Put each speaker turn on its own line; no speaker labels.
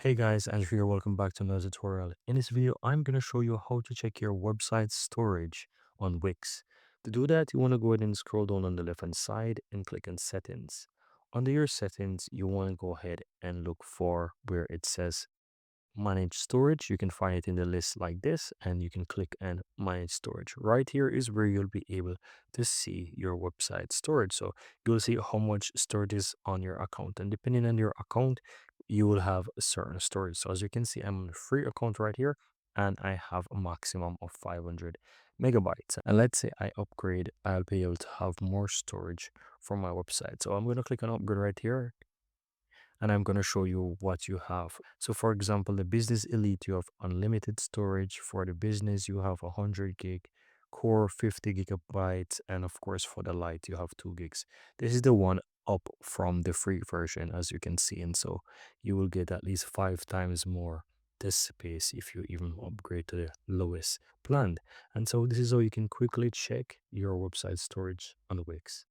Hey guys, Andrew here. Welcome back to another tutorial. In this video, I'm going to show you how to check your website storage on Wix. To do that, you want to go ahead and scroll down on the left hand side and click on settings. Under your settings, you want to go ahead and look for where it says manage storage. You can find it in the list like this, and you can click and manage storage. Right here is where you'll be able to see your website storage. So you'll see how much storage is on your account, and depending on your account, you will have a certain storage. So as you can see, I'm on a free account right here, and I have a maximum of 500 megabytes. And let's say I upgrade, I'll be able to have more storage for my website. So I'm going to click on upgrade right here, and I'm going to show you what you have. So for example, the Business Elite, you have unlimited storage. For the business, you have 100 gig, core 50 gigabytes, and of course for the Lite, you have 2 gigs. This is the one up from the free version, as you can see, and so you will get at least 5 times more this space if you even upgrade to the lowest plan. And so this is how you can quickly check your website storage on Wix.